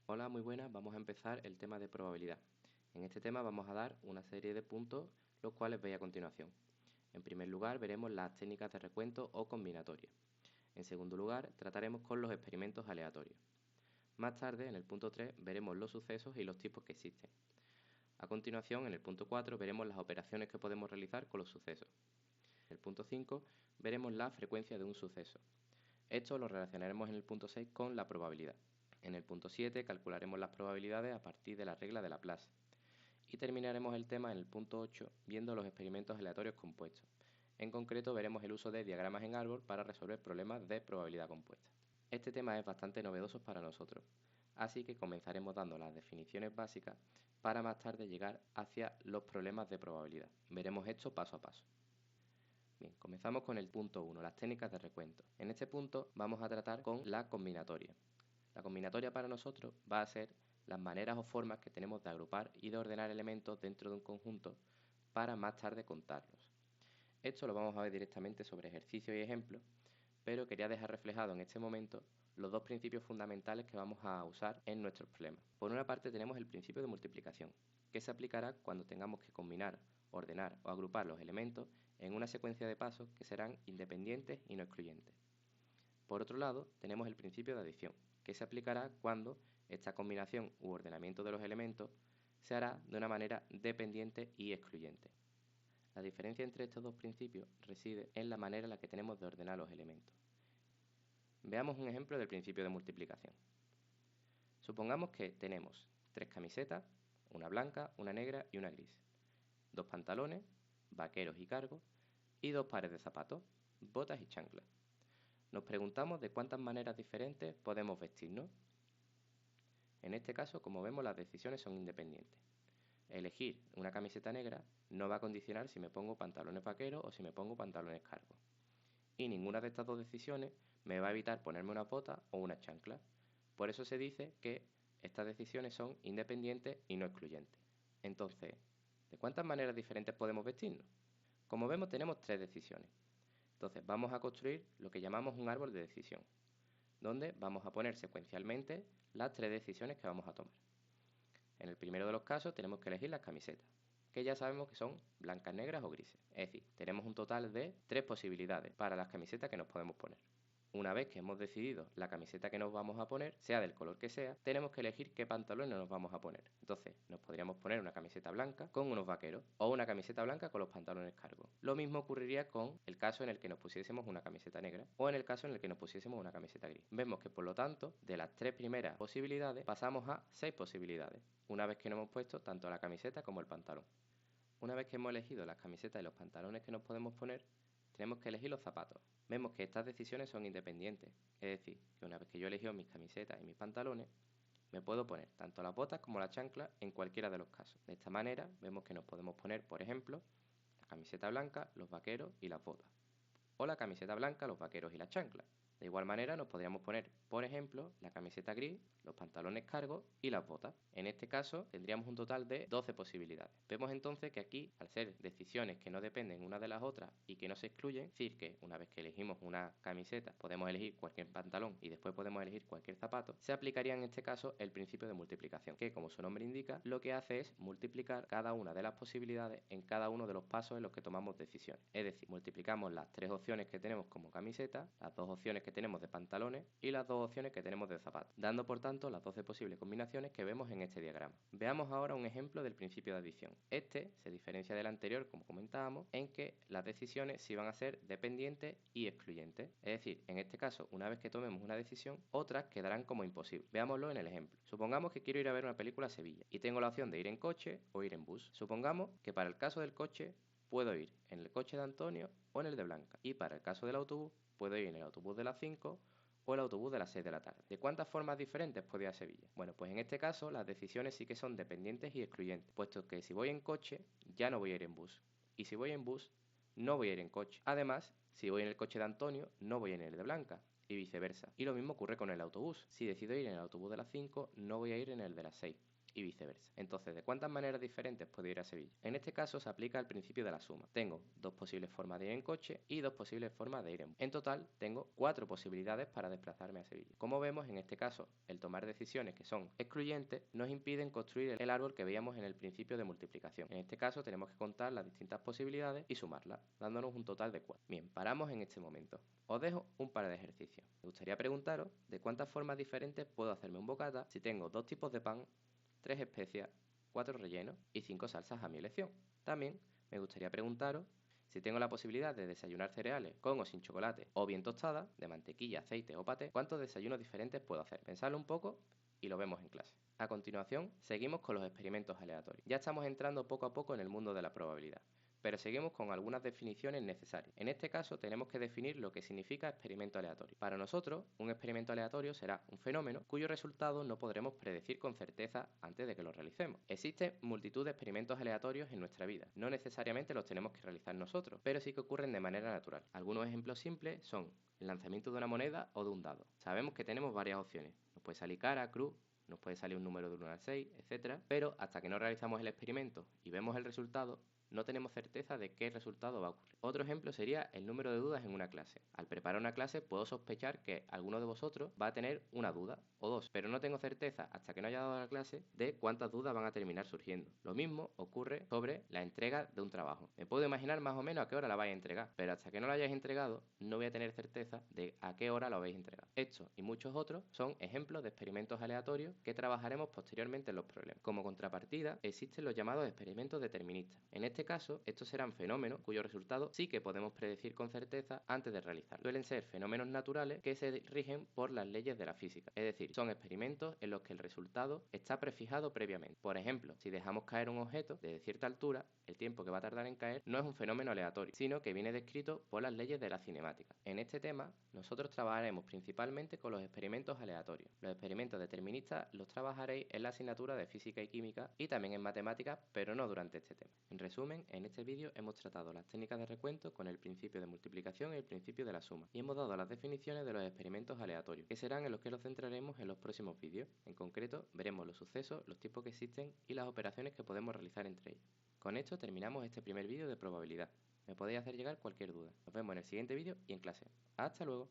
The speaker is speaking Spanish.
Hola, muy buenas. Vamos a empezar el tema de probabilidad. En este tema vamos a dar una serie de puntos, los cuales veis a continuación. En primer lugar, veremos las técnicas de recuento o combinatoria. En segundo lugar, trataremos con los experimentos aleatorios. Más tarde, en el punto 3, veremos los sucesos y los tipos que existen. A continuación, en el punto 4, veremos las operaciones que podemos realizar con los sucesos. En el punto 5, veremos la frecuencia de un suceso. Esto lo relacionaremos en el punto 6 con la probabilidad. En el punto 7 calcularemos las probabilidades a partir de la regla de Laplace. Y terminaremos el tema en el punto 8 viendo los experimentos aleatorios compuestos. En concreto veremos el uso de diagramas en árbol para resolver problemas de probabilidad compuesta. Este tema es bastante novedoso para nosotros, así que comenzaremos dando las definiciones básicas para más tarde llegar hacia los problemas de probabilidad. Veremos esto paso a paso. Bien, comenzamos con el punto 1, las técnicas de recuento. En este punto vamos a tratar con la combinatoria. La combinatoria para nosotros va a ser las maneras o formas que tenemos de agrupar y de ordenar elementos dentro de un conjunto para más tarde contarlos. Esto lo vamos a ver directamente sobre ejercicios y ejemplos, pero quería dejar reflejado en este momento los dos principios fundamentales que vamos a usar en nuestros problemas. Por una parte tenemos el principio de multiplicación, que se aplicará cuando tengamos que combinar, ordenar o agrupar los elementos en una secuencia de pasos que serán independientes y no excluyentes. Por otro lado, tenemos el principio de adición, que se aplicará cuando esta combinación u ordenamiento de los elementos se hará de una manera dependiente y excluyente. La diferencia entre estos dos principios reside en la manera en la que tenemos de ordenar los elementos. Veamos un ejemplo del principio de multiplicación. Supongamos que tenemos 3 camisetas, una blanca, una negra y una gris, 2 pantalones, vaqueros y cargos, y 2 pares de zapatos, botas y chanclas. Nos preguntamos de cuántas maneras diferentes podemos vestirnos. En este caso, como vemos, las decisiones son independientes. Elegir una camiseta negra no va a condicionar si me pongo pantalones vaqueros o si me pongo pantalones cargos. Y ninguna de estas dos decisiones me va a evitar ponerme una bota o una chancla. Por eso se dice que estas decisiones son independientes y no excluyentes. Entonces, ¿de cuántas maneras diferentes podemos vestirnos? Como vemos, tenemos 3 decisiones. Entonces, vamos a construir lo que llamamos un árbol de decisión, donde vamos a poner secuencialmente las 3 decisiones que vamos a tomar. En el primero de los casos tenemos que elegir las camisetas, que ya sabemos que son blancas, negras o grises. Es decir, tenemos un total de 3 posibilidades para las camisetas que nos podemos poner. Una vez que hemos decidido la camiseta que nos vamos a poner, sea del color que sea, tenemos que elegir qué pantalones nos vamos a poner. Entonces, nos podríamos poner una camiseta blanca con unos vaqueros o una camiseta blanca con los pantalones cargos. Lo mismo ocurriría con el caso en el que nos pusiésemos una camiseta negra o en el caso en el que nos pusiésemos una camiseta gris. Vemos que, por lo tanto, de las 3 primeras posibilidades pasamos a 6 posibilidades, una vez que nos hemos puesto tanto la camiseta como el pantalón. Una vez que hemos elegido las camisetas y los pantalones que nos podemos poner, tenemos que elegir los zapatos. Vemos que estas decisiones son independientes, es decir, que una vez que yo he elegido mis camisetas y mis pantalones, me puedo poner tanto las botas como las chanclas en cualquiera de los casos. De esta manera vemos que nos podemos poner, por ejemplo, la camiseta blanca, los vaqueros y las botas. O la camiseta blanca, los vaqueros y las chanclas. De igual manera nos podríamos poner, por ejemplo, la camiseta gris, los pantalones cargos y las botas. En este caso tendríamos un total de 12 posibilidades. Vemos entonces que aquí, al ser decisiones que no dependen una de las otras y que no se excluyen, es decir, que una vez que elegimos una camiseta podemos elegir cualquier pantalón y después podemos elegir cualquier zapato, se aplicaría en este caso el principio de multiplicación, que como su nombre indica, lo que hace es multiplicar cada una de las posibilidades en cada uno de los pasos en los que tomamos decisiones. Es decir, multiplicamos las 3 opciones que tenemos como camiseta, las 2 opciones que tenemos de pantalones y las 2 opciones que tenemos de zapatos, dando por tanto las 12 posibles combinaciones que vemos en este diagrama. Veamos ahora un ejemplo del principio de adición. Este se diferencia del anterior, como comentábamos, en que las decisiones sí van a ser dependientes y excluyentes. Es decir, en este caso, una vez que tomemos una decisión, otras quedarán como imposibles. Veámoslo en el ejemplo. Supongamos que quiero ir a ver una película a Sevilla y tengo la opción de ir en coche o ir en bus. Supongamos que para el caso del coche puedo ir en el coche de Antonio o en el de Blanca. Y para el caso del autobús, puedo ir en el autobús de las 5 o el autobús de las 6 de la tarde. ¿De cuántas formas diferentes puedo ir a Sevilla? Bueno, pues en este caso las decisiones sí que son dependientes y excluyentes, puesto que si voy en coche, ya no voy a ir en bus. Y si voy en bus, no voy a ir en coche. Además, si voy en el coche de Antonio, no voy en el de Blanca. Y viceversa. Y lo mismo ocurre con el autobús. Si decido ir en el autobús de las 5, no voy a ir en el de las 6. y viceversa. Entonces, ¿de cuántas maneras diferentes puedo ir a Sevilla? En este caso se aplica el principio de la suma. Tengo dos posibles formas de ir en coche y dos posibles formas de ir en bus. En total, tengo 4 posibilidades para desplazarme a Sevilla. Como vemos, en este caso, el tomar decisiones que son excluyentes nos impiden construir el árbol que veíamos en el principio de multiplicación. En este caso, tenemos que contar las distintas posibilidades y sumarlas, dándonos un total de 4. Bien, paramos en este momento. Os dejo un par de ejercicios. Me gustaría preguntaros de cuántas formas diferentes puedo hacerme un bocata si tengo 2 tipos de pan, 3 especias, 4 rellenos y 5 salsas a mi elección. También me gustaría preguntaros si tengo la posibilidad de desayunar cereales con o sin chocolate o bien tostadas, de mantequilla, aceite o paté, ¿cuántos desayunos diferentes puedo hacer? Pensadlo un poco y lo vemos en clase. A continuación, seguimos con los experimentos aleatorios. Ya estamos entrando poco a poco en el mundo de la probabilidad, pero seguimos con algunas definiciones necesarias. En este caso tenemos que definir lo que significa experimento aleatorio. Para nosotros, un experimento aleatorio será un fenómeno cuyo resultado no podremos predecir con certeza antes de que lo realicemos. Existen multitud de experimentos aleatorios en nuestra vida. No necesariamente los tenemos que realizar nosotros, pero sí que ocurren de manera natural. Algunos ejemplos simples son el lanzamiento de una moneda o de un dado. Sabemos que tenemos varias opciones. Nos puede salir cara, cruz, nos puede salir un número de 1 al 6, etc. Pero hasta que no realizamos el experimento y vemos el resultado, no tenemos certeza de qué resultado va a ocurrir. Otro ejemplo sería el número de dudas en una clase. Al preparar una clase puedo sospechar que alguno de vosotros va a tener una duda o dos, pero no tengo certeza hasta que no haya dado la clase de cuántas dudas van a terminar surgiendo. Lo mismo ocurre sobre la entrega de un trabajo. Me puedo imaginar más o menos a qué hora la vais a entregar, pero hasta que no la hayáis entregado no voy a tener certeza de a qué hora lo habéis entregado. Estos y muchos otros son ejemplos de experimentos aleatorios que trabajaremos posteriormente en los problemas. Como contrapartida existen los llamados experimentos deterministas. En este caso, estos serán fenómenos cuyos resultados sí que podemos predecir con certeza antes de realizarlos. Suelen ser fenómenos naturales que se rigen por las leyes de la física, es decir, son experimentos en los que el resultado está prefijado previamente. Por ejemplo, si dejamos caer un objeto de cierta altura, el tiempo que va a tardar en caer no es un fenómeno aleatorio, sino que viene descrito por las leyes de la cinemática. En este tema, nosotros trabajaremos principalmente con los experimentos aleatorios. Los experimentos deterministas los trabajaréis en la asignatura de física y química y también en matemáticas, pero no durante este tema. En resumen, en este vídeo hemos tratado las técnicas de recuento con el principio de multiplicación y el principio de la suma, y hemos dado las definiciones de los experimentos aleatorios, que serán en los que nos centraremos en los próximos vídeos. En concreto, veremos los sucesos, los tipos que existen y las operaciones que podemos realizar entre ellos. Con esto terminamos este primer vídeo de probabilidad. Me podéis hacer llegar cualquier duda. Nos vemos en el siguiente vídeo y en clase. ¡Hasta luego!